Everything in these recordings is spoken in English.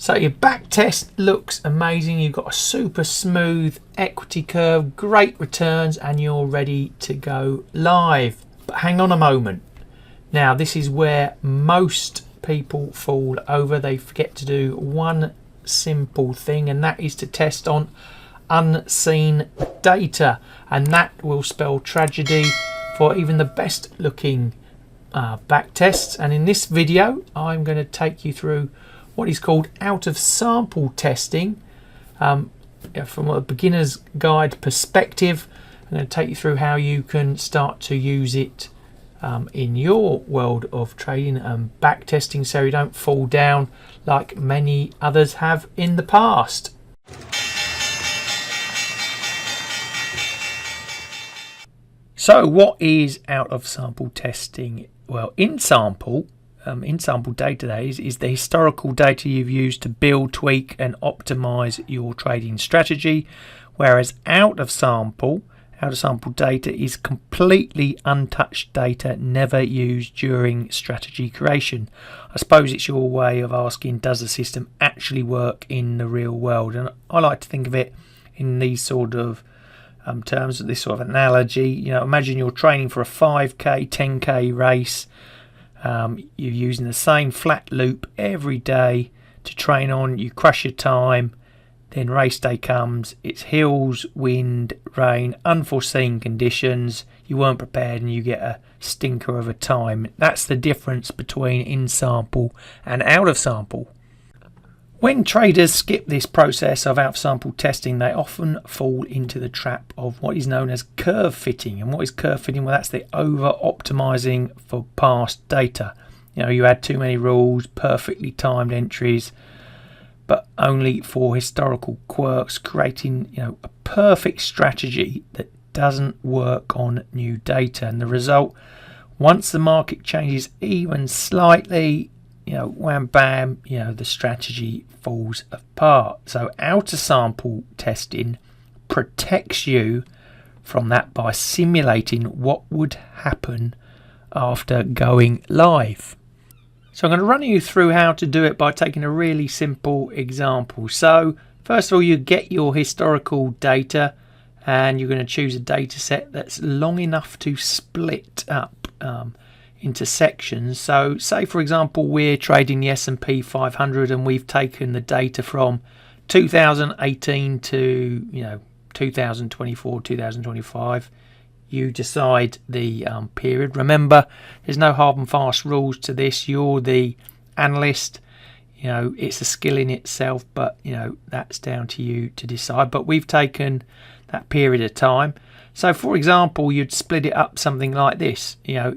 So your back test looks amazing. You've got a super smooth equity curve, great returns, and you're ready to go live. But hang on a moment. Now this is where most people fall over. They forget to do one simple thing, and that is to test on unseen data, and that will spell tragedy for even the best looking back tests. And in this video I'm going to take you through what is called out of sample testing from a beginner's guide perspective. I'm going to take you through how you can start to use it in your world of trading and back testing, so you don't fall down like many others have in the past. So what is out of sample testing? Well, in sample data, that is the historical data you've used to build, tweak and optimize your trading strategy, whereas out of sample data is completely untouched data, never used during strategy creation. I suppose it's your way of asking, does the system actually work in the real world? And I like to think of it in these sort of terms, this sort of analogy. You know, imagine you're training for a 5k 10k race. You're using the same flat loop every day to train on. You crush your time, then race day comes, it's hills, wind, rain, unforeseen conditions, you weren't prepared and you get a stinker of a time. That's the difference between in sample and out of sample. When traders skip this process of out of sample testing, they often fall into the trap of what is known as curve fitting. And what is curve fitting? Well, that's the over optimizing for past data. You know, you add too many rules, perfectly timed entries, but only for historical quirks, creating, you know, a perfect strategy that doesn't work on new data. And the result, once the market changes even slightly, you know, wham bam, you know, the strategy falls apart. So out of sample testing protects you from that by simulating what would happen after going live. So I'm going to run you through how to do it by taking a really simple example. So first of all, you get your historical data and you're going to choose a data set that's long enough to split up into sections. So say for example we're trading the S&P 500 and we've taken the data from 2018 to 2024, 2025. You decide the period. Remember, there's no hard and fast rules to this. You're the analyst. You know, it's a skill in itself, but you know, that's down to you to decide. But we've taken that period of time. So for example, you'd split it up something like this. You know,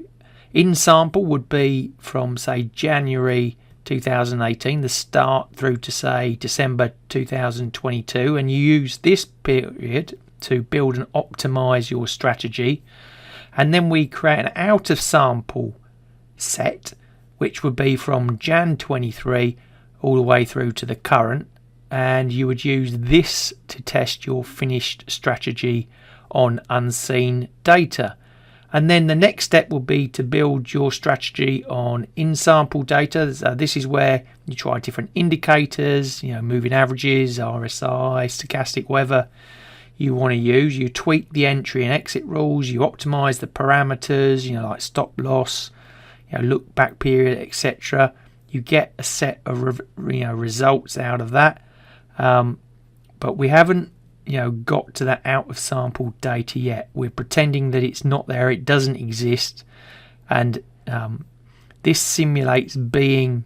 in sample would be from say January 2018, the start, through to say December 2022, and you use this period to build and optimize your strategy. And then we create an out of sample set, which would be from Jan 23 all the way through to the current, and you would use this to test your finished strategy on unseen data. And then the next step will be to build your strategy on in-sample data. So this is where you try different indicators, you know, moving averages, RSI, stochastic, whatever you want to use. You tweak the entry and exit rules. You optimize the parameters, you know, like stop loss, you know, look back period, etc. You get a set of results out of that. But we haven't got to that out of sample data yet. We're pretending that it's not there, it doesn't exist, and this simulates being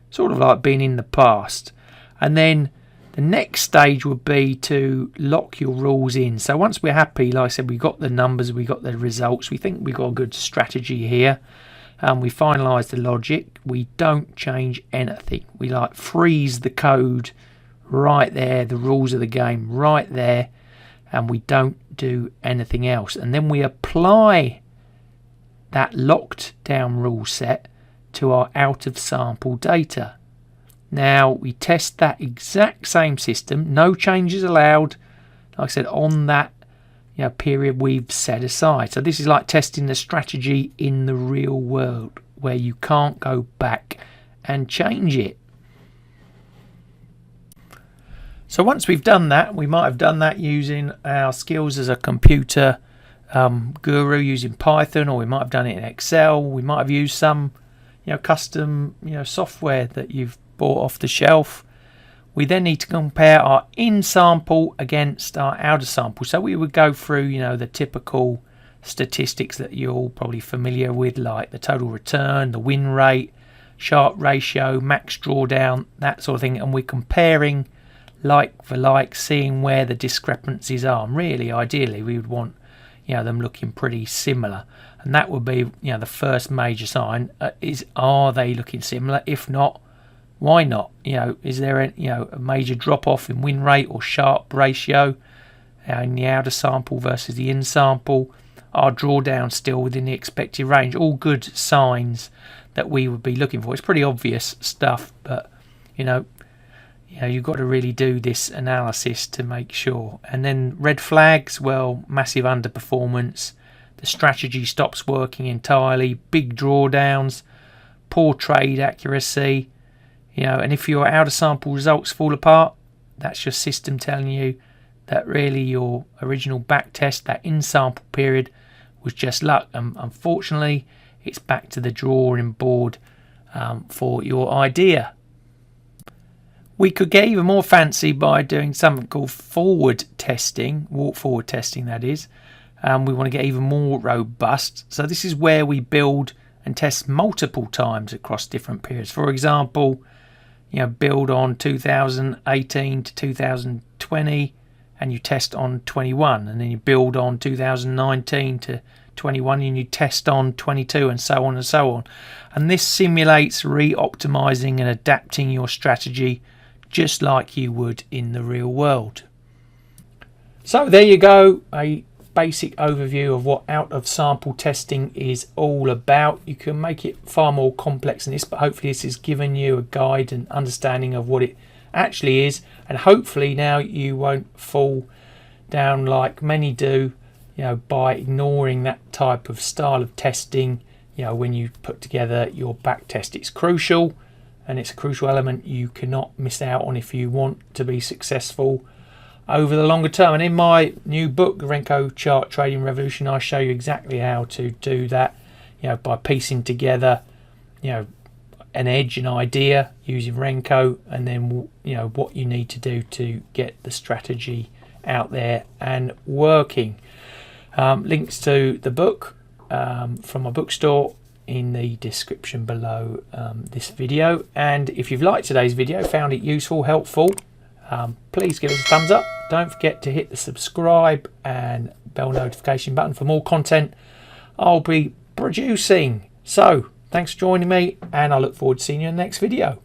sort of like being in the past. And then the next stage would be to lock your rules in. So once we're happy, like I said, we got the numbers, we got the results, we think we got a good strategy here, and we finalize the logic. We don't change anything. We like freeze the code right there, the rules of the game right there, and we don't do anything else. And then we apply that locked down rule set to our out of sample data. Now we test that exact same system, no changes allowed, like I said, on that period we've set aside. So this is like testing the strategy in the real world, where you can't go back and change it. So once we've done that, we might have done that using our skills as a computer guru using Python, or we might have done it in Excel. We might have used some custom software that you've bought off the shelf. We then need to compare our in sample against our out of sample. So we would go through the typical statistics that you're all probably familiar with, like the total return, the win rate, Sharpe ratio, max drawdown, that sort of thing, and we're comparing like for like, seeing where the discrepancies are. And really, ideally, we would want them looking pretty similar, and that would be the first major sign. Is, are they looking similar? If not, why not? Is there a major drop off in win rate or Sharpe ratio in the outer sample versus the in sample? Are drawdowns still within the expected range? All good signs that we would be looking for. It's pretty obvious stuff, but you've got to really do this analysis to make sure. And then red flags, well, massive underperformance, the strategy stops working entirely, big drawdowns, poor trade accuracy, and if your outer sample results fall apart, that's your system telling you that really your original back test, that in sample period, was just luck. And unfortunately, it's back to the drawing board for your idea. We could get even more fancy by doing something called forward testing, walk forward testing that is. We want to get even more robust. So this is where we build and test multiple times across different periods. For example, build on 2018 to 2020 and you test on 21, and then you build on 2019 to 21 and you test on 22, and so on and so on. And this simulates re-optimizing and adapting your strategy just like you would in the real world. So there you go, a basic overview of what out of sample testing is all about. You can make it far more complex than this, but hopefully this has given you a guide and understanding of what it actually is, and hopefully now you won't fall down like many do by ignoring that type of style of testing when you put together your back test. It's crucial, and it's a crucial element you cannot miss out on if you want to be successful over the longer term. And in my new book, Renko Chart Trading Revolution, I show you exactly how to do that, by piecing together, an edge, an idea using Renko, and then, what you need to do to get the strategy out there and working. Links to the book from my bookstore in the description below this video. And if you've liked today's video, found it useful, helpful, please give us a thumbs up. Don't forget to hit the subscribe and bell notification button for more content I'll be producing. So thanks for joining me, and I look forward to seeing you in the next video.